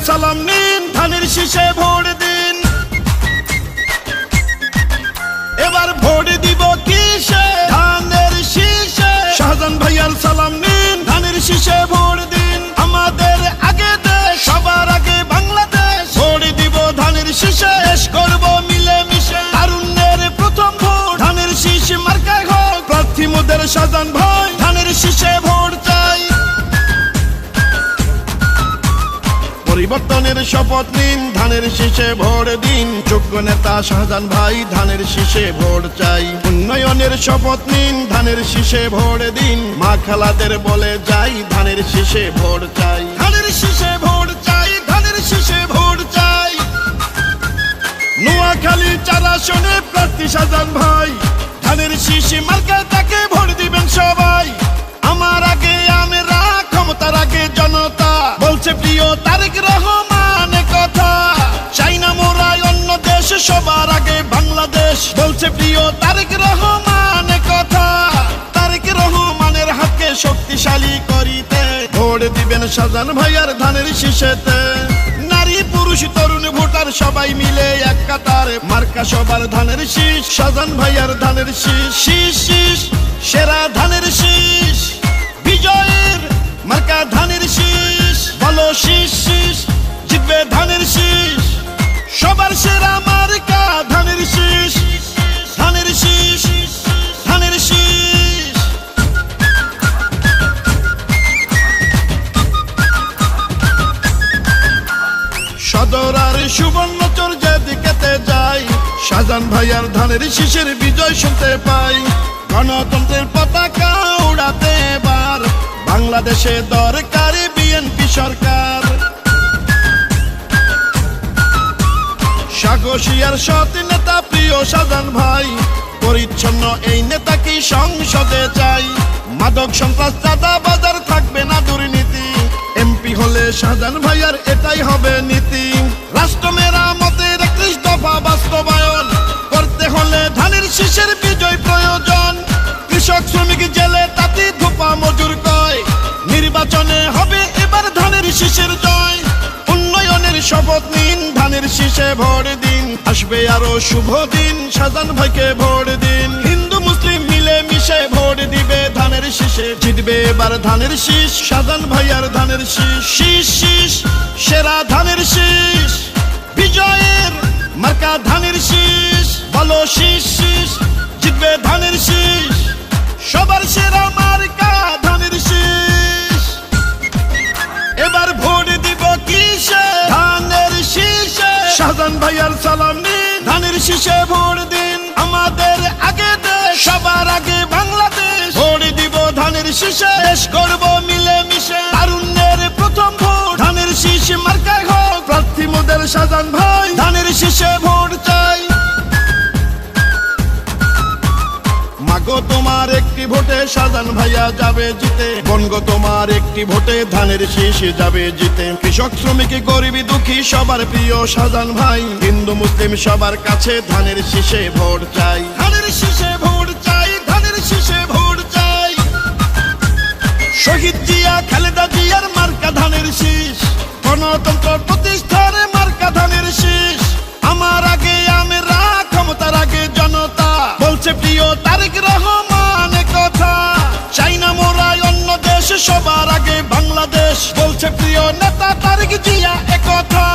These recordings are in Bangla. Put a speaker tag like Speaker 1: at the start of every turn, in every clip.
Speaker 1: সালাম নিন, ধানের শীষে ভোট দিন। এবার ভোট দিব কিসে? ধানের শীষে। শাহজাহান ভাইয়ার সালাম নিন, ধানের শীষে ভোট দিন। আমাদের আগে দেশ, সবার আগে বাংলাদেশ। ভোট দিব ধানের শীষে, শেষ করব মিলে মিশে। তারুণ্যের প্রথম ভোট ধানের শীষ মার্কায় হোক। প্রার্থী মোদের শাহজাহান ভাই, ধানের শীষে ভোট চাই। পরিবর্তনের শপথ নিন, ধানের শীষে ভোট দিন। যোগ্য নেতা শাহজাহান ভাই, ধানের শীষে ভোট চাই। উন্নয়নের শপথ নিন, ধানের শীষে ভোট দিন। মা খালাদের বলে যাই, ধানের শীষে ভোট চাই। ধানের শীষে ভোট চাই, ধানের শীষে ভোট চাই। নোয়াখালী 4 আসনে প্রার্থী শাহজাহান ভাই, ধানের শীষ মার্কায় তাকে ভোট দিবেন সবাই। আমার আগে আমরা, ক্ষমতার আগে জনতা, বলছে প্রিয় তারেক রহমান কথা। চাই না মোরা অন্য দেশ, সবার আগে বাংলাদেশ, বলছে প্রিয় তারেক রহমান কথা। তারেক রহমানের হাতকে শক্তিশালী করিতে ভোট দিবেন শাহজাহান ভাইয়ার ধানের শীষেতে। নারী পুরুষ তরুণ ভোটার সবাই মিলে এক কাতার, মার্কা সবার ধানের শীষ, শাহজাহান ভাইয়ার ধানের শীষ। শীষ শীষ সেরা ধানের শীষ, বিজয়ের মার্কা ধানের শীষ। বলো শীষ শীষ, জিতবে ধানের শীষ। সবার সেরা মার্কা ধানের শীষ, ধানের শীষ, ধানের শীষ। সদর আর সুবর্ণচর যেদিকেতে যাই, শাহজাহান ভাইয়ার ধানের শীষের বিজয় শুনতে পাই। গণতন্ত্রের পতাকা উড়াতে এবার বাংলাদেশে দরকারি বিএনপি সরকার। সাহসী আর সৎ নেতা প্রিয় শাহজাহান ভাই, পরিচ্ছন্ন এই নেতা কি সংসদে চাই। মাদক সন্ত্রাস চাঁদা বাজার থাকবে না দুর্নীতি, এমপি হলে শাহজাহান ভাইয়ার এটাই হবে নীতি। রাষ্ট্র মেরামতের 31 দফা বাস্তবায়ন করতে হলে ধানের শীষের বিজয় প্রয়োজন। কৃষক শ্রমিক জেলে তাঁতি ধোপা মজুর কয়, নির্বাচনে হবে এবার ধানের শীষের জয়। উন্নয়নের শপথ নিন, ধানের শীষে ভোট দিন। আসবে আরো শুভ দিন, শাহজাহান ভাইকে ভোট দিন। হিন্দু মুসলিম মিলে মিশে ভোট দিবে ধানের শীষে, জিতবে এবার ধানের শীষ, শাহজাহান ভাইয়ার ধানের শীষ। শীষ শীষ সেরা ধানের শীষ, বিজয়ের মার্কা ধানের শীষ। বলো শীষ শীষ, জিতবে ধানের শীষ। সবার সেরা মার্কা ধানের শীষ। এবার ভোট দিব কিসে? ধানের শীষে। শাহজাহান ভাইয়ার সালাম নিন, ধানের শীষে ভোট দিন। আমাদের আগে দেশ, সবার আগে বাংলাদেশ। ভোট দিব ধানের শীষে, শেষ করব মিলে মিশে। তারুণ্যের প্রথম ভোট ধানের শীষ মার্কায় হোক। প্রার্থী মোদের শাহজাহান ভাই, ধানের শীষে ভোট চাই। মাগো তোমার একটি ভোটে শাহজাহান ভাইয়া যাবে জিতে। বনগো তোমার একটি ভোটে ধানের শীষ যাবে জিতে। কৃষক শ্রমিক গরিবী দুঃখী সবার প্রিয় শাহজাহান ভাই, হিন্দু মুসলিম সবার কাছে ধানের শীষে ভোট চাই। ধানের শীষে ভোট চাই, ধানের শীষে ভোট চাই। শহীদ জিয়া খালেদা জিয়ার মার্কা ধানের শীষ, গণতন্ত্র প্রতিষ্ঠার মার্কা ধানের শীষ। আমার আগে আমরা, ক্ষমতার আগে জনতা, বলছে প্রিয় তারেক রহমান কথা। চাই না মোরা অন্য দেশ, সবার আগে বাংলাদেশ, বলছে প্রিয় নেতা তারেক জিয়া কথা।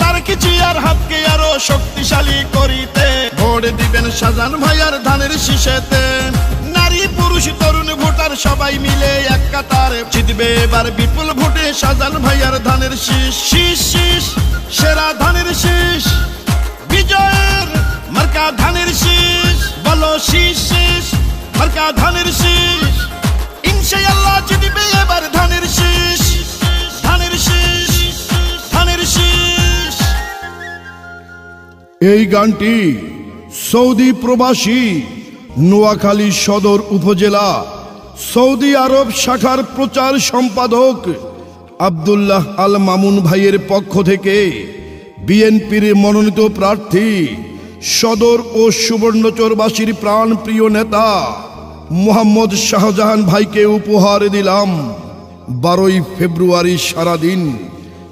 Speaker 1: তারেক জিয়ার হাতকে আরো শক্তিশালী করিতে ভোট দিবেন শাহজাহান ভাইয়ার ধানের শীষেতে। নারী পুরুষ তরুণ ভোটার সবাই মিলে এক কাতার, জিতবে এবার বিপুল ভোটে শাহজাহান ভাইয়ার ধানের শীষ। শীষ শীষ সেরা ধানের শীষ, বিজয়ের মার্কা ধানের শীষ। বলো শীষ শীষ মার্কা ধানের শীষ। ইনশাআল্লাহ জিতবে এবার ধানের শীষ, ধানের শীষ, ধানের শীষ।
Speaker 2: এই গানটি সৌদি প্রবাসী নোয়াখালী সদর উপজেলা সৌদি আরব শাখার প্রচার সম্পাদক আব্দুল্লাহ আল মামুন ভাইয়ের পক্ষ থেকে বিএনপির মনোনীত প্রার্থী সদর ও সুবর্ণচরবাসীর প্রাণপ্রিয় নেতা মোহাম্মদ শাহজাহান ভাইকে উপহার দিলাম 12ই ফেব্রুয়ারি সারাদিন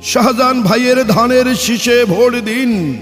Speaker 2: শাহজাহান ভাইয়ের ধানের শীষে ভোট দিন।